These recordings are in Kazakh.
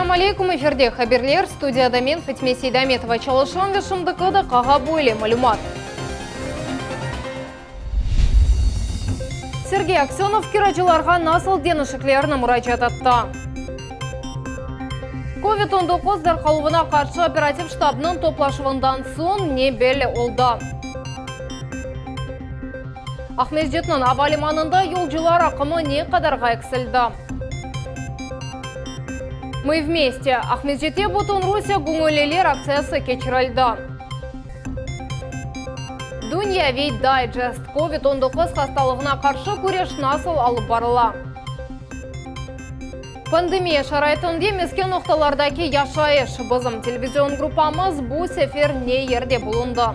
Ассаламу алейкум, эфирде хаберлер, студияда мен Фатиме Сейдаметова чалышым вешімдікі қаға бөлі мәлумат. Сергей Аксенов кирачыларға насыл денішіклеріні мұраджат атты. COVID-19 дарқалуына қаршы оператив штабының топлашывындан соң не белі олды. Ахмеджетнің авалиманында елжылар ақымы не қадарға әксілді. Мы вместе. Ахмеджете Бутун Руся гуңөлелер акциясы кечірілді. Дүния дайджест. COVID-19 хасталығына қаршы күреш насыл алып барыла. Пандемия шарайтынде мескен ноқталардаки яшайыш. Бызым телевизион группамыз бұл сефер не ерде болынды.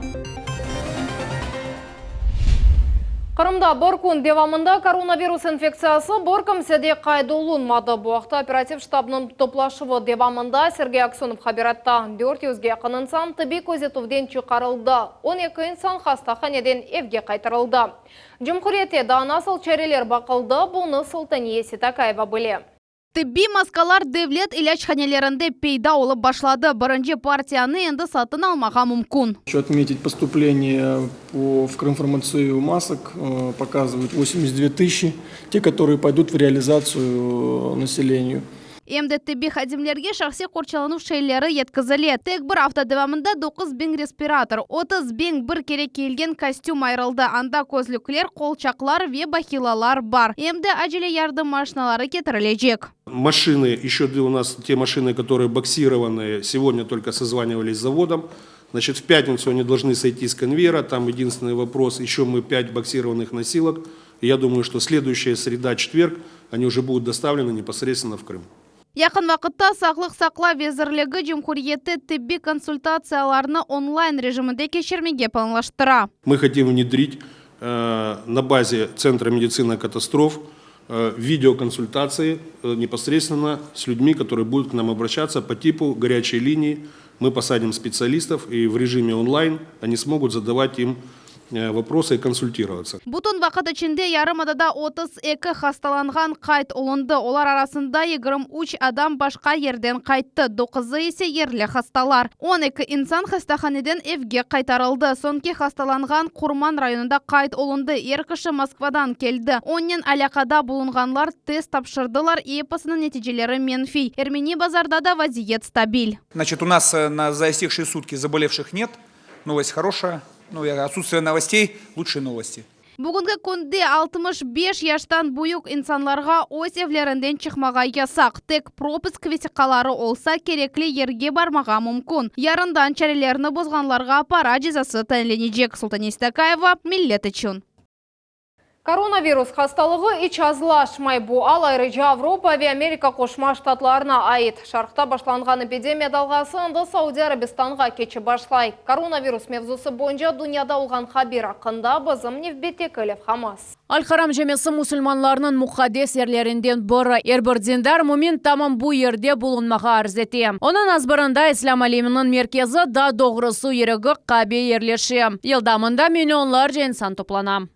Қырымда бір күн девамында коронавирус инфекциясы бір кімседе қайдолынмады. Бұақта оператив штабының топлашывы девамында Сергей Аксенов хабиратта 400-ге қын инсан тіби көзетувден чықарылды. 12 инсан хастаханеден евге қайтарылды. Жұмқұрете да насыл чәрелер бақылды, бұны Султания Ситакаева біле. Тибби маскалар девлет илячханелерінде пейда олып башлады. Бірінші партияны енді сатын алмаға мүмкін. Хочу отметить поступление в Крымфармацию масок. Показывают 82 тысячи. Те, которые пойдут в реализацию населению. Емді тибби хадимлерге шақси қорчалану шейлері еткізіле. Тек бір апта девамында 9.000 респиратор, 30.000 бір керек келген костюм айрылды. Анда көзліклер, қолчақлар ве бахилалар бар. Емді әжеле ярдым машиналары кетірілежек. Машины, еще у нас те машины, которые боксированные, сегодня только созванивались с заводом. Значит, в пятницу они должны сойти с конвейера. Там единственный вопрос, еще мы 5 боксированных носилок. И я думаю, что следующая среда, четверг, они уже будут доставлены непосредственно в Крым. Яқын вақытта сақлық сақла везірлігі Жемхуриеті тибби консультацияларны онлайн режимінде кешірмеге планлаштыра. Мы хотим внедрить на базе Центра медицины катастроф видеоконсультации непосредственно с людьми, которые будут к нам обращаться по типу горячей линии. Мы посадим специалистов, и в режиме онлайн они смогут задавать им вопросы и консультироваться. Бутун вақыт ішінде ярымадада 32 хасталанған қайт олынды. Олар арасында 23 адам башқа ерден қайтты. 9 есе ерлі хасталар. 12 инсан хастаханеден евге қайтарылды. Сонки хасталанған Құрман районында қайт олынды. Еркіші Москвадан келді. Оннен алақада болынғанлар тест тапшырдылар. Епасының нәтижелері менфи. Эрмени базарда да вазиет стабиль. Значит, у нас за истекшие сутки заболевших нет. Новость хорошая. Отсутствие новостей – лучшие новости. Бүгінгі күнде 65 яштан бұйық инсанларға өз евлерінден чықмаға ясақ. Тек пропуск весиқалары олса кереклі ерге бармаға мүмкін. Ярындан чәрелеріні бұзғанларға пара жазасы тәнленежек. Султания Ситакаева, Миллет үшін. Коронавирус хасталығы іч азлашмай бұ алайрыжа Авропа ве Америка қошма штатларына айт. Шарқта башланған эпидемия далғасы ынды Сауди Арабистанға кечі башлай. Коронавирус мевзусы бойынша дүнияда олған хабир ақында бізім невбете көлев хамас. Аль-Харам жемесі мұсылманларының мұқадес ерлерінден бұры ербірдендар мұмен тамам бұ ерде болынмаға арзете. Оның азбырында Ислам әлемінің меркезі да доғырысу ерігі қабе ерлеші. Елдамында миллионлар инсан топланам.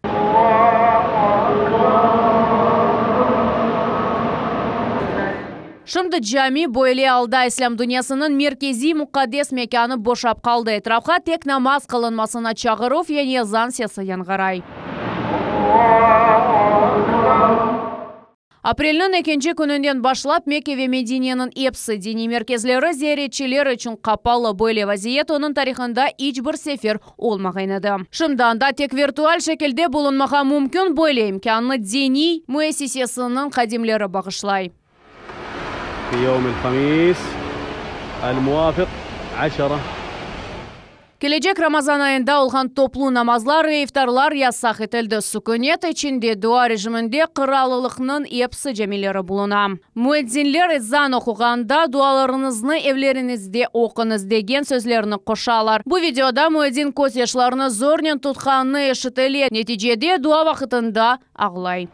Шымды джами бойле алда ислам дүниясының меркези мұқадес меканы бошап қалды. Этрапқа тек намаз қылынмасына чағыру ене зан сесі янғарай. Апрелінің екінші күнінден башлап Мекке ве Мединенің епсі дини меркезлері зияретчілер үшін қапалы бойле вазиет оның тарихында ичбір сефер олмағайнады. Шымданда тек виртуал шекілде болынмаға мүмкін бойле имканны дини муэссисесінің қадимлері бағышлай. Келечек Рамазан айында олған топлу намазлар и ифтарлар ясақ етілді. Сүкінет ішінде дуа режимінде қыралылықның епсі жемелері бұлына. Муэдзинлер зан оқығанда дуаларыңызны евлеріңізде оқыңыз деген сөзлеріні қошалар. Бұл видеода муэдзин көз ешларыны зорнен тұтқаны ешітіле. Нетижеде дуа вақытында ағылай.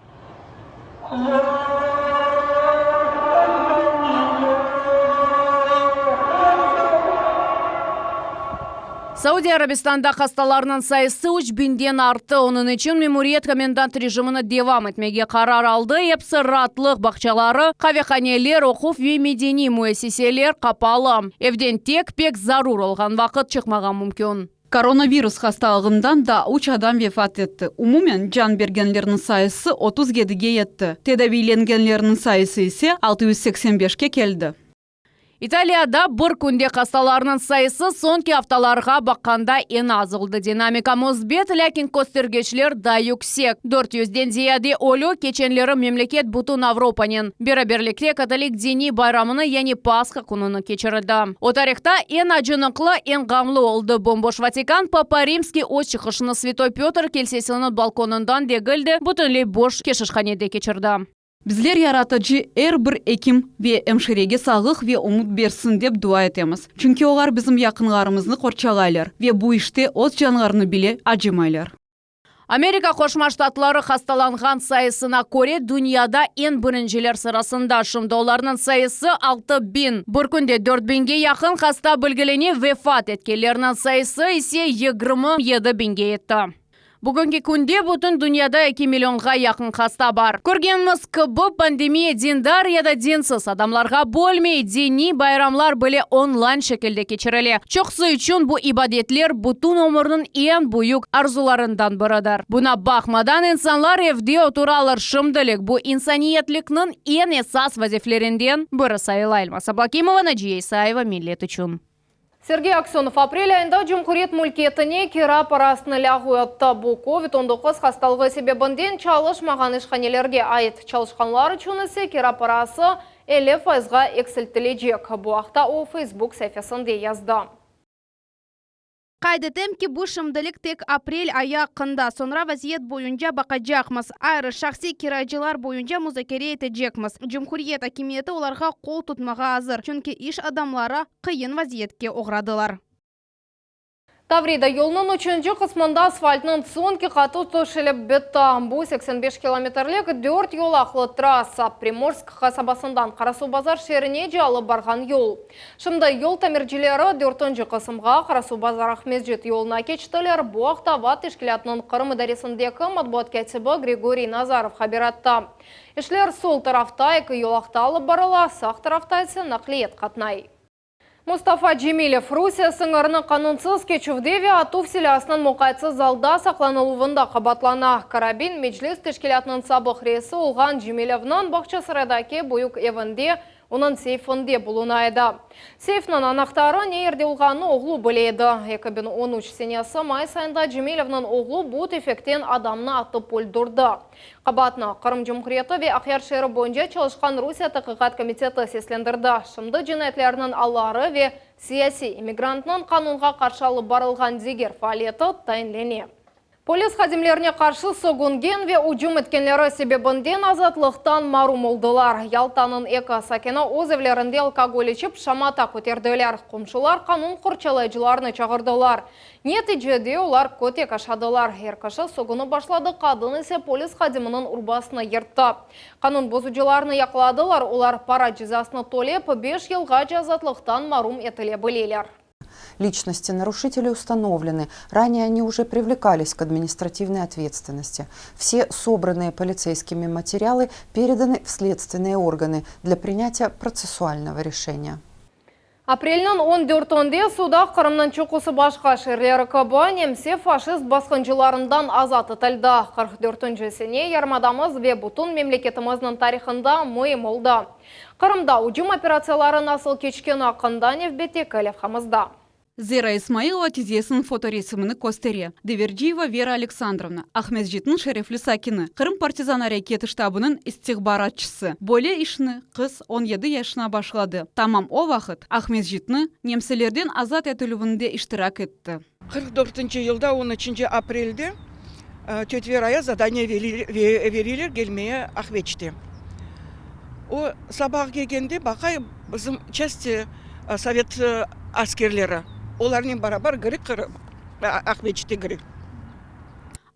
Саудия Арабистанда хасталарының сайысы 3000-ден артты. Оның үшін мемуриет комендант режимini девам etmege karar aldı. Hepsi rahatlık bakçaları, kahvehaneler, okuf ve medeni müesseseler kapalı. Evden tek pek zarur olgan vakit çıkmagan mümkün. Коронавирус хасталығından da 3 adam vefat etti. Umumen can bergenlerinin sayısı 37'ge yetti. Tedavilengenlerinin sayısı ise 685'ke keldi. İtalya'da bir kunde hastalarının sayısı sonki haftalarga bakanda en azıldı. Dinamika müsbet, lakin göstergeçler da yüksek. 400'den ziyade ölü geçenleri memleket bütün Avrupa'nın beraberlikte Katolik dini bayramını yani Pasxa kununu geçirdi. O tarihte en acınıklı, en gamlı oldu. Bomboş Vatikan, Papa Rimski öz çıkışını Святой Петр Kilisesi'nin balkonundan degildi. Bütünlüğü boş keşişhanede geçirdi. Bizler yaratıcı bir ekim ve emşirege sağlık ve umut bersin dep dua etemiz. Çünkü olar bizim yakınlarımızını korçalaylar ve bu işte öz canlarını bile acımaylar. Amerika Koşma Ştatları hastalangan sayısına göre dünyada en birinciler sırasında. Şimdi onların sayısı 6000. Bir günde 4000'ge yakın hasta belgeleni vefat etkenlerinin sayısı ise 27000'ge yetti. Bugünkü kunde bütün dünyada 2 milyonga yakın hasta var. Көргенimiz bu pandemiya dindar ya da dinsiz adamlarga bölmey dini bayramlar bile online şekilde geçirili. Çoğusu için bu ibadetler bütün ömrünün en büyük arzularından biridir. Buna bakmadan insanlar evde oturalar şimdilik. Bu insaniyetliknin en esas vaziflerinden biri sayılı. Elmas Abakimova, Nadia Исаева, Millet için. Сергей Аксенов апрель айында Cumhuriyet mülkiyetine kira parasını lağu etті. Bu COVID-19 hastalığı sebebindен çalışmаған işhanelerge ait çalışkanlar için ise kira parası 50%-ga eksiltilecek. Bu haqda o Facebook sayfasında yazdı. Qayd etem ki bu şimdilik tek aprel ayı hakkında, sonra vaziyet boyunca bakacakmız. Ayrı şahsi kiracılar boyunca müzakere edecekmiz. Cumhuriyet hakimiyeti olarga kol tutmağa hazır. Çünkü iş adamları kıyın vaziyetke uğradılar. Таврида yolunun 3-cü kısmında asfaltının sonki katı töşelip bitti. Bu 85 kilometrlik 4 yol aklı trassa Primorsk kasabasından Karasu Bazar şehrine alıp bargan yol. Şimdi yol tamircileri 4-cü kısımga Karasu Bazar Ahmezjet yoluna geçtiler. Bu haqda VAT teşkilatının Kırım idaresindeki matbuat katibi Grigoriy Nazarov haber etdi. İşler sol tarafta 2 yol aqta alıp barıla, sağ tarafta ise nakliyet katnay. Mustafa Cemilев Rusya sınırını kanunsuz keçivde ve Atuf silahsının muqaytsız zalda saklanılığında qabatlana. Karabin Meclis Teşkilatının sabıq reisi olğan Cemilev'nin Bakçasıradaki büyük evinde onun seyfinde bulunaydı. Seyfinin anahtarı ne yerde olğanını oğlu bileydi. 2013 senesi may sayında Cemilev'nin oğlu bu tefekten adamını atıp öldürdü. Qabatını Kırım Cumhuriyeti ve Akyar şehri boyunca çalışkan Rusya Tadqiqat Komiteti seslendirdi. Şimdi cinayetlerinin alları ve siyasi immigrantının kanunga qarşı alıp barılgan deger faaliyeti tayinlene. Polis xadimlerine qarşı soğungen ve ucum etkenleri sebebinden azatlıqtan marum oldular. Yaltanın eka sakini öz evlerinde alkogol içip şamata көтерділер. Komşular kanun kurçalayıcılarını çağırdılar. Neticede ular kötek aşadılar. Herkese soğunu başladı. Kadın ise polis xadiminin urbasını yırttı. Kanun bozucularını yakladılar. Ular para cezasını tolep 5 yılga azatlıqtan marum etilebilirler. Личности нарушителей установлены. Ранее они уже привлекались к административной ответственности. Все собранные полицейскими материалы переданы в следственные органы для принятия процессуального решения. Апрелнің 14-інде суда Қырымның чоқысы башқа шерлері кабы немсе фашист басқынчыларından азат етілді. 44-сіне ярмадамыз ве бұтын мемлекетіміздің тарихында мұйым олды. Қырымда уcum операциялары насыл кечкен ақында невбете кәлевхамызда. Зера Исмаилова тизесінің фоторесіміні көстере. Деверджиева Вера Александровна, Ахмезжеттің шерефлі сакины, Қырым партизан әрекеті штабының истихбаратчысы. Боле ішіні қыз 17 yaşına başladı. Tamam o vakit Ахмезжетні немселерден азат етілуінде іштирак етті. 44 yılda 13 aprelde Tete Vera'ya zadanya verirler gelmeye Ahmet'te. O sabah gelgende bakay bizim части Sovet askerleri. Onların beraber Ahmet'te Gırık.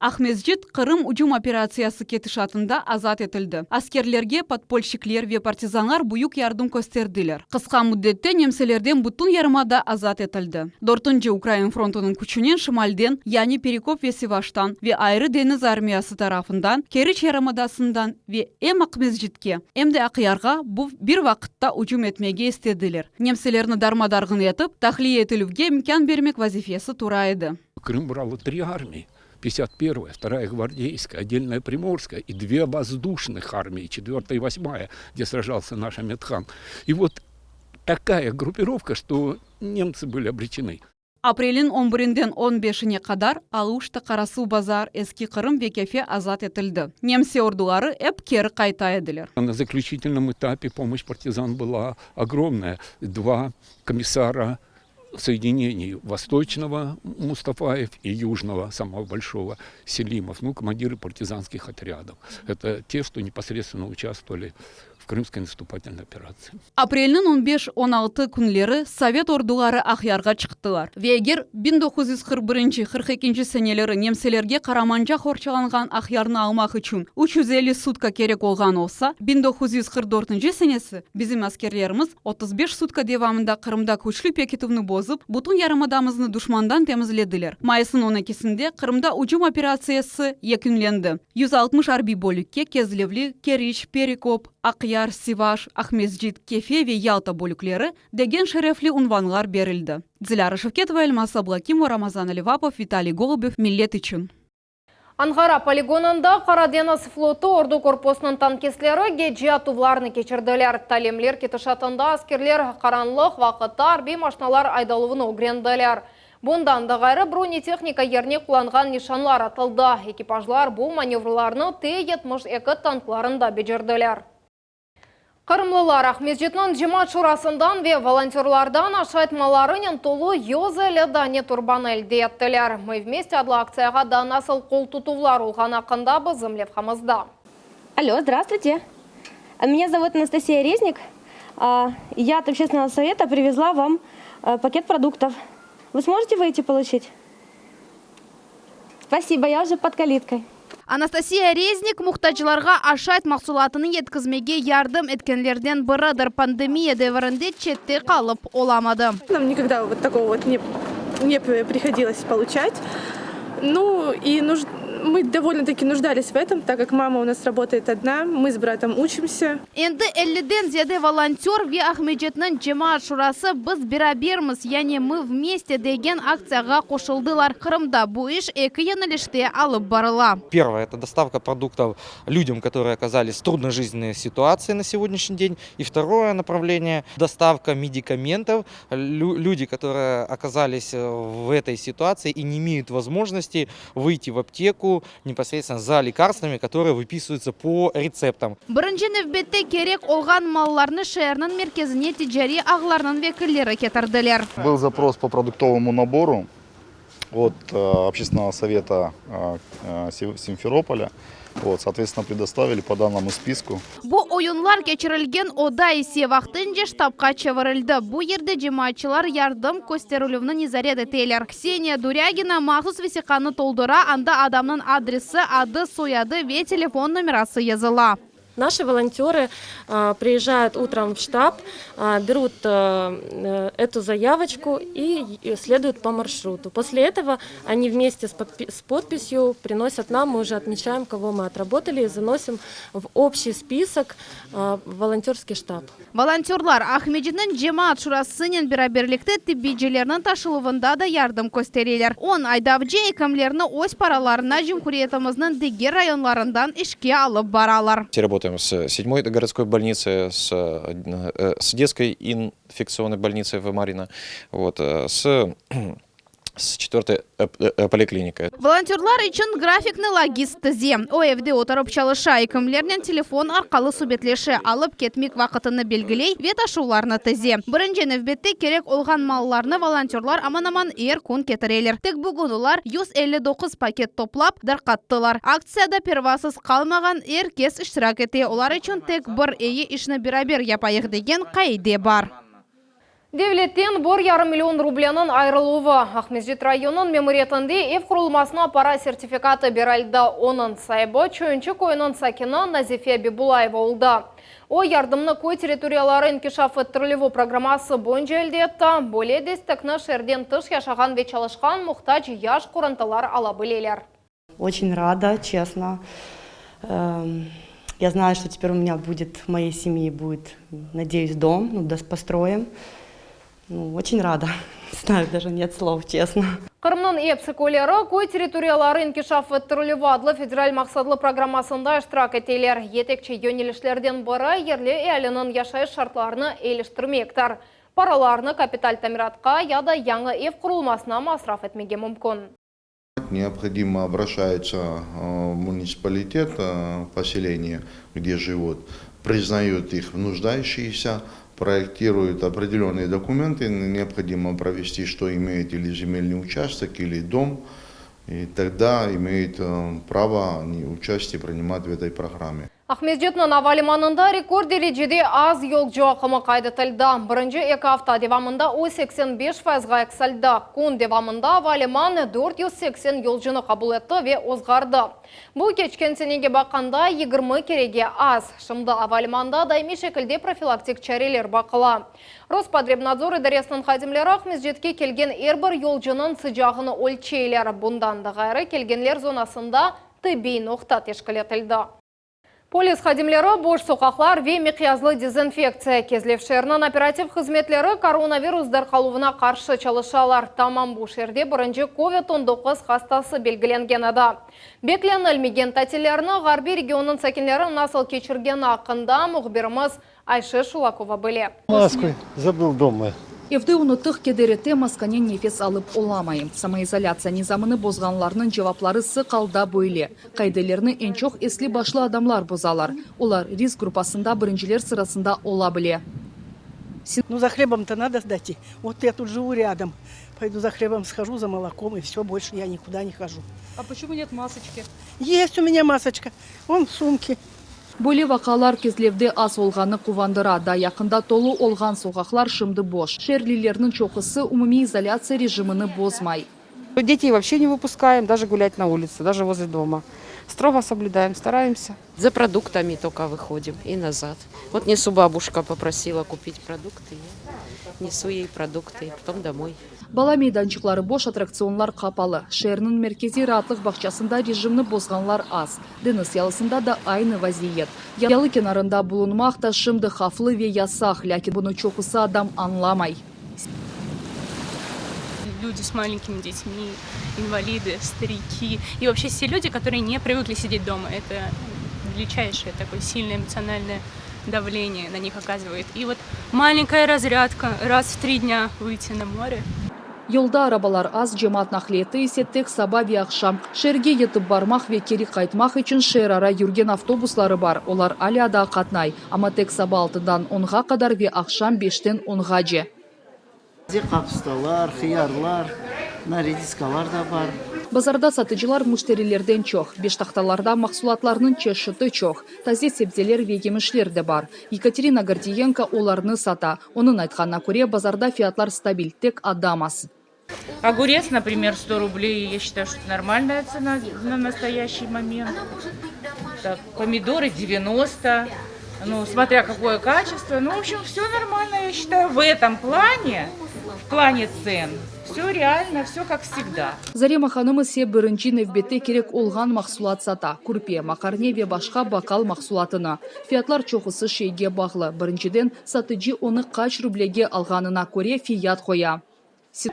Ахмезжит Кырым уджум операциясы кетишатында азат етілді. Аскерлерге подпольщиклер ве партизанлар буюк ярдым көстердилер. Кыска муддетте немселерден бутун ярымада азат етілді. Дортунжы Украин фронтунун күчүнен шымалден, яни Перекоп ве Севаштан ве айры дениз армиясы тарафындан, Керич ярымадасындан ве эм Ахмезжитке, эмде акыярга бу бир вакытта уджум этмеге истедилер. Немселерни дармадаргын етіп, тахлие етілуге имкан бермек вазифеси тура еді. Крым брало 3 армии. 51-я, 2-я гвардейская, отдельная Приморская и 2 воздушных армии, 4-я и 8-я, где сражался наш Амедхан. И вот такая группировка, что немцы были обречены. Апрелин 11-ден 15-не кадар Алушта Карасу базар эски Кырым Векефе азат етілді. Немсе ордулары эп кері кайта еділер. На заключительном этапе помощь партизан была огромная. 2 комиссара соединений Восточного Мустафаев и Южного, самого большого, Селимов, командиры партизанских отрядов. Это те, что непосредственно участвовали в Крымской наступательной операции. Апрельнин 15-16 күнлері Совет ордулары Ахярға чықтылар. Вегер 1941-42 сенелері немселерге қараманжа хорчаланған Ахярны алмақ үшін 350 сутка керек олған олса, 1944 сенесі bizim аскерлерimiz 35 сутка девамында Қырымда көчлі пекетівні бозып, бұтын ярымадамызны душмандан темізледілер. Майысын 12-сінде Қырымда уджум операциясы екінленді. 160 арби бөлікке Кезлевли, Керич, Перекоп, Акыяр, Сиваш, Ахмезжит, Кефе ве Ялта бөліклері деген шерефли унванлар берілді. Диляра Шевкетова, Эльмас Аблакимова, Рамазан Аливапов, Виталий Голубев, Миллет үшін. Анғара полигонында Қараденіз флоты орду корпусының танкеслері геджия тувларны кечірділер. Талемлер кетішатында аскерлер қаранлық вақытта арби машиналар айдалуыны огренділер. Бұндан да ғайры бронетехника ерне құланған нишанлар атылды. Экипажлар бұл маневрларны Т-72 танкларында бежірділер. Қырымлылар Ахмезжитнің жима чурасындан ве волонтерлардан ашайтмаларының толу йозелі дане турбан әлде еттілер. Мы вместе адlı акцияға да насыл қол тұтулар олған ақында бізім левхамызда. Алло, здравствуйте. Меня зовут Анастасия Резник. Я от общественного совета привезла вам пакет продуктов. Вы сможете выйти получить? Спасибо, я уже под калиткой. Анастасия Резник мұқтажыларға ашайт мақсулатыны еткізмеге ярдым еткенлерден бірідір. Пандемия дәуірінде четте қалып оламады. Нам никогда вот такого вот не приходилось получать. Ну и мы довольно-таки нуждались в этом, так как мама у нас работает одна, мы с братом учимся. Енді 50-ден зияде волонтер ве Ахмеджетнің жемаат шурасы біз бираберміз, яғни мы вместе деген акцияға қошылдылар. Қырымда бұл іш екі еніліште алып барыла. Первое – это доставка продуктов людям, которые оказались в трудной жизненной ситуации на сегодняшний день. И второе направление – доставка медикаментов. Люди, которые оказались в этой ситуации и не имеют возможности выйти в аптеку непосредственно за лекарствами, которые выписываются по рецептам. Бірінші нөвбетте керек олған малларны шәрінің мерkezіне тиджари ағыларының векілері кетірділер. Был запрос по продуктовому набору от общественного совета Симферополя. Соответственно, предоставили по данному списку. Бұл ойынлар кечірілген ода есе вақтынже штабқа чевірілді. Бұл ерде жемайчылар ярдым көстерілуіні незареді тейлер. Ксения Дурягина махсус весиқаны толдыра, анда адамның адресі, ады, сояды ве телефон номерасы езыла. Наши волонтеры приезжают утром в штаб, берут эту заявочку и следуют по маршруту. После этого они вместе с подписью приносят нам, мы уже отмечаем, кого мы отработали, и заносим в общий список волонтерский штаб. Волонтерлар Ахмеджитнің жемаат шурасынен біраберлікті тиббиджелерінің ташылуында да ярдым көстерелер. Он айдавжы екімлеріні ось параларына жемхуриетіміздің дегер районларından ішке алып баралар. Работаем с 7-й городской больницей, с детской инфекционной больницей в Марина, с 4-й поликлиникой. Волонтерлар için графикны логистизе. O evde oturup çalışa ekimlerden telefon arkalı subetlеші алып кетмек вақытыны белгілей, вет ашуларны тізе. Бірінші нөвбетте керек олған малларны волонтерлар аман-аман күн кетірелер. Тек бүгін олар 159 пакет топлап дырқаттылар. Акцияда первасыз қалмаған кес іштірак ете. Олар үшін тек бір ейі ішіні бірабер япайық деген қайде бар. Devletten 1,5 миллион рубляның айрылуы. Ахмезжит районын мемориятында ев құрылмасына пара сертификаты берілді. Оның сайбы чөйінші койының сакина Назифе Бибулаева олды. О ярдымны кой территориялары инкишаф еттірілігі программасы бойынша әлдетті. Более дестікні шерден тыш яшаған ве çalışқан мұқтаж яш құранталар ала білелер. Очень рада, честно. Я знаю, что теперь у меня будет, в моей семье будет, надеюсь, дом, построим. Очень рада. Знаю, даже нет слов, честно. Қырымның епсікөлері кой территориялары инкишаф еттірілігі адлы федераль мақсадлы программасында іштірак етелер. Етекші йөнелішлерден бірі ерлі әлінің яшайыш шартларыны еліштірмектар. Параларыны капиталь тамиратқа яда яңы ев құрылмасына масраф етмеге мүмкін. Необходимо обращается в муниципалитет, поселение, где живут, признают их нуждающиеся, проектируют определенные документы, необходимо провести, что имеет или земельный участок, или дом, и тогда имеют право участие принимать в этой программе. Ахмезжетнің авалиманында рекорд дәрежеде аз yol жоқымы қайдытылды. Бірінші 2 hafta devamında o 85%-ға әксілді. Күн devamında авалиман 480 yolcunu қабыл етті ве озғарды. Бұл кечкен сенеге баққанда 20 кереге аз. Шымды авалиманда дайми шекілде профилактик чәрелер бақыла. Роспотребнадзор идаресінің қадимлері Ахмезжетке келген әрбір yolcunun sıcağını өлчейлер. Бұндан да ғайры келгенлер зонасында тыбей ноқта тешкілетілді. Полис хадимлері бош соқақлар ве меқиязлы дезинфекция кезлевшерінің оператив қызметлері коронавирус дарқалуына қаршы çalışалар. Тамам бұл шерде бірінші COVID-19 хастасы белгіленген ада. Беклен әлмеген тәтелеріні ғарби регионның сәкенлері насыл кечірген ақында мұғбіріміз Айше Шулакова біле. Маску забыл дома. Evde unuttuq kederete maskanen nefes alıp olamayım. Samoizolyatsiya nizamını bozganlarının cevapları kalda böyle. Kaydelerini en çok esli başlı adamlar bozalar. Onlar risk grupasında birinciler sırasında olabilir. Ну, за хлебом-то надо сдать. Вот я тут живу рядом. Пойду за хлебом схожу, за молоком, и все, больше я никуда не хожу. А почему нет масочки? Есть у меня масочка. Вон в сумке. Böyle vakalar Кезлевде az olğanı quvandыра da yakında tolu olğan sokaklar şimdi boş. Şerlilerinin çoxusu umumi izolyatsiya rejimini bozmay. Детей вообще не выпускаем, даже гулять на улице, даже возле дома. Строго соблюдаем, стараемся. За продуктами только выходим и назад. Вот несу, бабушка попросила купить продукты, я несу ей продукты и потом домой. Bala meydançıqları boş, attraksiyonlar kapalı. Şehrin merkezi rahatlıq bağçasında rejimini bozganlar az. Deniz yalısında da aynı vaziyet. Yalı kenarında bulunmaq da şimdi haflı ve yasak, lakin bunu çoxusu adam anlamay. Люди с маленькими детьми, инвалиды, старики и вообще все люди, которые не привыкли сидеть дома. Это величайшее такое сильное эмоциональное давление на них оказывает. И вот маленькая разрядка, раз в 3 дня выйти на море. Yolda arabalar az, cemaat nakliyeti ise tek sabah ve akşam. Şehirge yetip barmaq ve geri qaytmaq için şehir ara yürgen avtobusları var. Onlar aliyada qatnay. Ama tek sabah 6'dan 10'a kadar ve akşam 5'ten 10'gaca. Kapıstalar, xiyarlar, narediskalar da var. Bazarda satıcılar müşterilerden çok. Beştaxtalarda mahsulatlarının çeşidi çok. Taze sebzeler ve yemişler de var. Yekaterina Gordiyenko onlarını sata. Onun aytqanına göre bazarda fiyatlar stabil, tek adam az. Огурец, например, 100 рублей, я считаю, что это нормальная цена на настоящий момент. Так, помидоры 90, ну, смотря какое качество. Ну, в общем, все нормально, я считаю, в этом плане, в плане цен. Все реально, все как всегда. Zarema hanım ise birinci növbette gerek olğan mahsulat sata. Kurpe, makarne ve başka bakal mahsulatını. Fiyatlar çoxusu şeyge bağlı. Birinciden satıcı onu kaç rublege alğanına göre fiyat koya.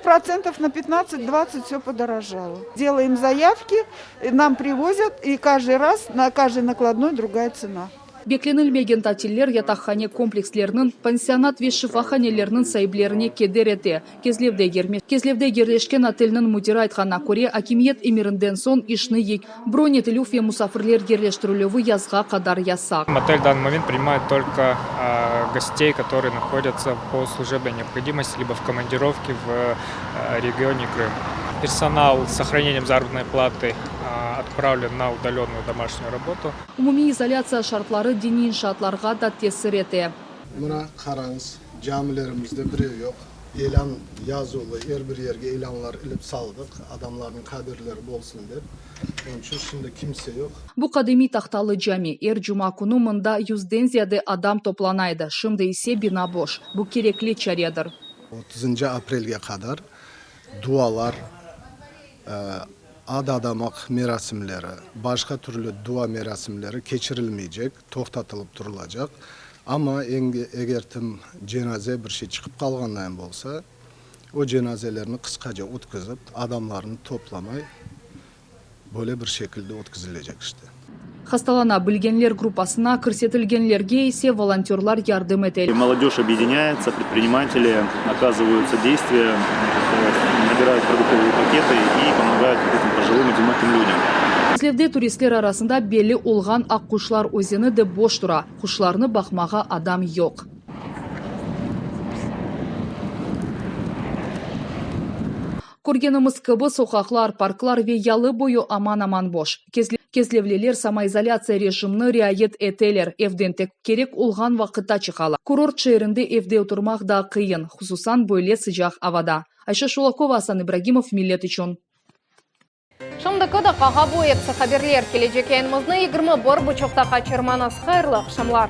Процентов на 15-20 все подорожало. Делаем заявки, нам привозят, и каждый раз на каждой накладной другая цена. Beklenilmegen tatiller yatakhane komplekslerinin, pansionat ve şifahanelerinin sahiplerine keder eti. Кезлевде yerleşken otelinin müdiri aytqanına göre hakimiyet emirinden son işni yek. Bron etilü ve musafirler yerleştirilüvü yazga kadar yasak. Отель в данный момент принимает только гостей, которые находятся по служебной необходимости, либо в командировке в регионе Крым. Персонал с сохранением заработной платы отправлен на удаленную домашнюю работу. Umumi izolyatsiya şartları dini inşaatlarga da tesir eti. Buna qarаңыз, camilerimizde biri yok. Elan yazılı, her bir yerge elanlar ilip saldık. Adamların kadirleri bolsun deb. Onun için şimdi kimse yok. Bu kadimi tahtalı cami her cuma kunu mında 100'den ziyade adam toplanaydı. Şimdi ise bina boş. Bu gerekli çaredir. 30 aprelge kadar dualar, ad adamak merasimleri, başka türlü dua merasimleri geçirilmeyecek, toxtatılıp durulacak. Ama eğer cenaze bir şey çıkıp kalgandan bolsa, o cenazelerini kıskaca utkızıp adamlarını toplamay böyle bir şekilde utkızılacak işte. Hastalana bilgenler gruppasına көрсетілгенлерге ise волонтерлар yardım eteli. Молодежь объединяется, предприниматели оказывают содействие, набирают продуктовые пакеты и помогают этим пожилым одиноким людям. Кизлевде turistler arasında belli olgan Akkuşlar özeni de boş dura. Kuşlarını bakmağa adam yok. Көргенimiz gibi sokaklar, parklar ve yalı boyu aman boş. Kezlevliler samoizolyatsiya rejimini riayet eteler. Evden tek gerek olgan vakitta çıkalar. Kurort şehrinde evde oturmak da kıyın. Hususan böyle sıcak havada. Ayşe Şulakova, Hasan İbragimov, Millet için. Шымдыкы да қаға бойықсы қаберлер кележекенімізні 21 бұчықта қачырманыз қайырлы қшымлар.